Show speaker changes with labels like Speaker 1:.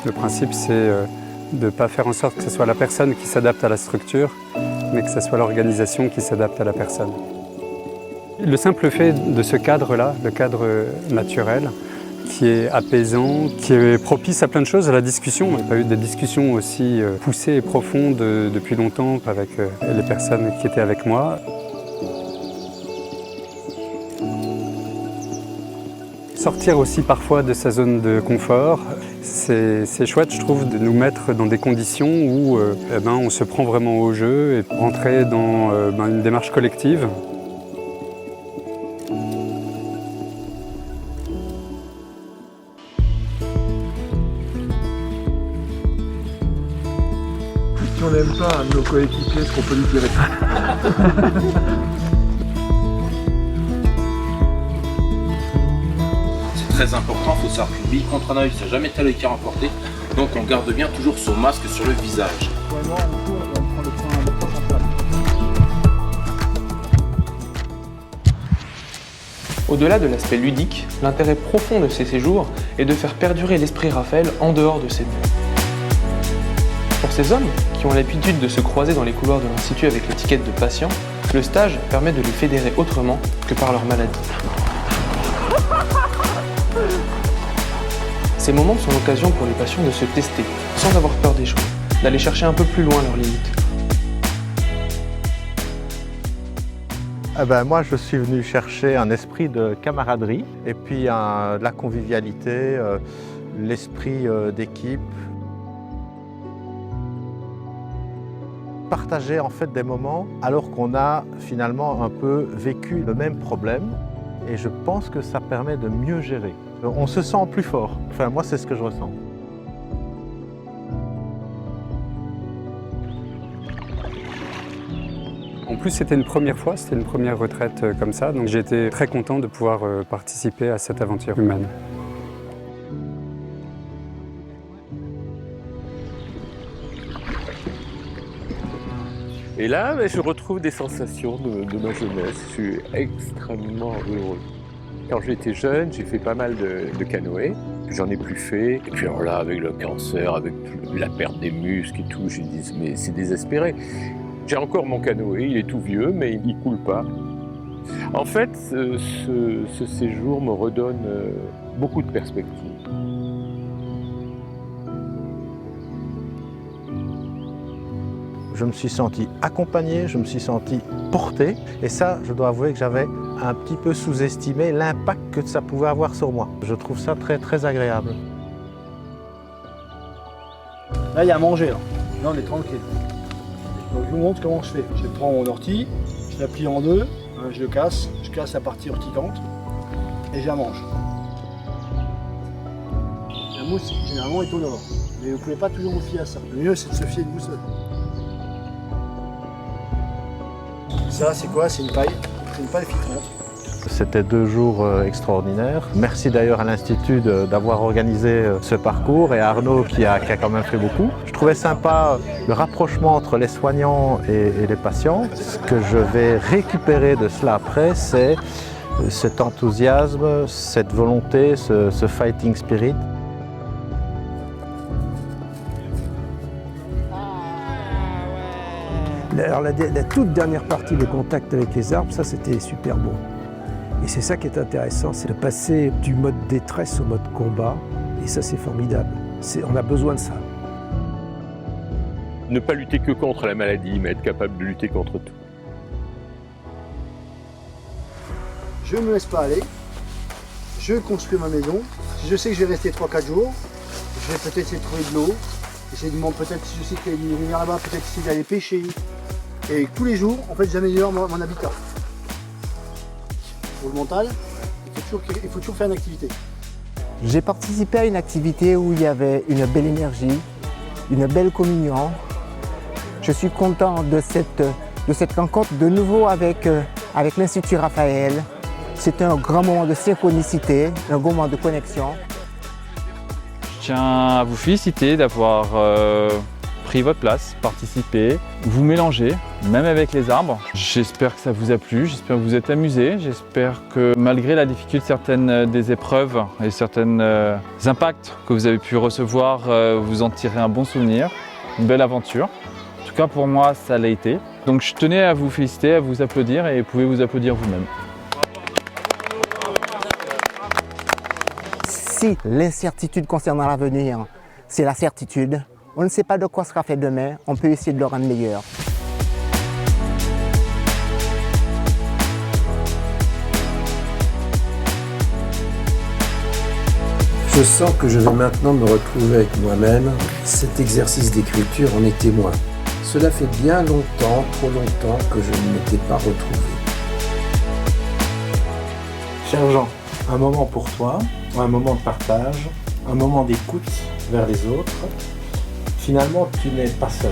Speaker 1: Le principe, c'est de ne pas faire en sorte que ce soit la personne qui s'adapte à la structure, mais que ce soit l'organisation qui s'adapte à la personne. Le simple fait de ce cadre-là, le cadre naturel, qui est apaisant, qui est propice à plein de choses, à la discussion. On n'a pas eu des discussions aussi poussées et profondes depuis longtemps avec les personnes qui étaient avec moi. Sortir aussi parfois de sa zone de confort, c'est chouette, je trouve, de nous mettre dans des conditions où on se prend vraiment au jeu et rentrer dans une démarche collective.
Speaker 2: Si on n'aime pas un de nos coéquipiers, est-ce qu'on peut lui tirer?
Speaker 3: Très important, il faut savoir qu'une bille contre un œil, ça n'a jamais été l'œil qui a remporté. Donc on garde bien toujours son masque sur le visage.
Speaker 4: Au-delà de l'aspect ludique, l'intérêt profond de ces séjours est de faire perdurer l'esprit Raphaël en dehors de ces murs. Pour ces hommes qui ont l'habitude de se croiser dans les couloirs de l'Institut avec l'étiquette de patient, le stage permet de les fédérer autrement que par leur maladie. Ces moments sont l'occasion pour les patients de se tester, sans avoir peur d'échouer, d'aller chercher un peu plus loin leurs limites.
Speaker 5: Moi, je suis venu chercher un esprit de camaraderie et puis de la convivialité, l'esprit d'équipe. Partager en fait des moments alors qu'on a finalement un peu vécu le même problème et je pense que ça permet de mieux gérer. On se sent plus fort. Enfin, moi, c'est ce que je ressens.
Speaker 1: En plus, c'était une première fois, c'était une première retraite comme ça, donc j'ai été très content de pouvoir participer à cette aventure humaine.
Speaker 6: Et là, je retrouve des sensations de ma jeunesse. Je suis extrêmement heureux. Quand j'étais jeune, j'ai fait pas mal de canoë, puis j'en ai plus fait. Et puis alors là, avec le cancer, avec la perte des muscles et tout, je me dis, mais c'est désespéré. J'ai encore mon canoë, il est tout vieux, mais il coule pas. En fait, ce séjour me redonne beaucoup de perspectives.
Speaker 5: Je me suis senti accompagné, je me suis senti porté. Et ça, je dois avouer que j'avais un petit peu sous-estimé l'impact que ça pouvait avoir sur moi. Je trouve ça très, très agréable.
Speaker 2: Là, il y a à manger. Là, on est tranquille. Donc, je vous montre comment je fais. Je prends mon ortie, je la plie en deux, je casse la partie urticante et je la mange. La mousse, généralement, est au nord. Mais vous ne pouvez pas toujours vous fier à ça. Le mieux, c'est de se fier de vous seul. Ça, c'est quoi? C'est une paille. C'est une paille filtrante.
Speaker 5: C'était 2 jours extraordinaires. Merci d'ailleurs à l'Institut d'avoir organisé ce parcours et à Arnaud qui a quand même fait beaucoup. Je trouvais sympa le rapprochement entre les soignants et les patients. Ce que je vais récupérer de cela après, c'est cet enthousiasme, cette volonté, ce fighting spirit.
Speaker 7: Alors la toute dernière partie, le contact avec les arbres, ça c'était super beau. Et c'est ça qui est intéressant, c'est de passer du mode détresse au mode combat. Et ça c'est formidable. On a besoin de ça.
Speaker 6: Ne pas lutter que contre la maladie, mais être capable de lutter contre tout.
Speaker 2: Je ne me laisse pas aller. Je construis ma maison. Si je sais que je vais rester 3-4 jours, je vais peut-être essayer de trouver de l'eau. Peut-être si je sais qu'il y a une rivière là-bas, peut-être essayer d'aller pêcher. Et tous les jours, en fait, j'améliore mon habitat. Pour le mental, il faut toujours faire une activité.
Speaker 8: J'ai participé à une activité où il y avait une belle énergie, une belle communion. Je suis content de cette rencontre de nouveau avec l'Institut Raphaël. C'était un grand moment de synchronicité, un grand moment de connexion.
Speaker 9: Je tiens à vous féliciter d'avoir pris votre place, participé, vous mélangez, même avec les arbres. J'espère que ça vous a plu, j'espère que vous êtes amusés, j'espère que malgré la difficulté de certaines des épreuves et certains impacts que vous avez pu recevoir, vous en tirez un bon souvenir, une belle aventure. En tout cas pour moi ça l'a été. Donc je tenais à vous féliciter, à vous applaudir et vous pouvez vous applaudir vous-même.
Speaker 8: Si l'incertitude concernant l'avenir, c'est la certitude, on ne sait pas de quoi sera fait demain, on peut essayer de le rendre meilleur.
Speaker 7: Je sens que je vais maintenant me retrouver avec moi-même. Cet exercice d'écriture en est témoin. Cela fait bien longtemps, trop longtemps, que je ne m'étais pas retrouvé. Cher Jean, un moment pour toi, un moment de partage, un moment d'écoute vers les autres. Finalement, tu n'es pas seul.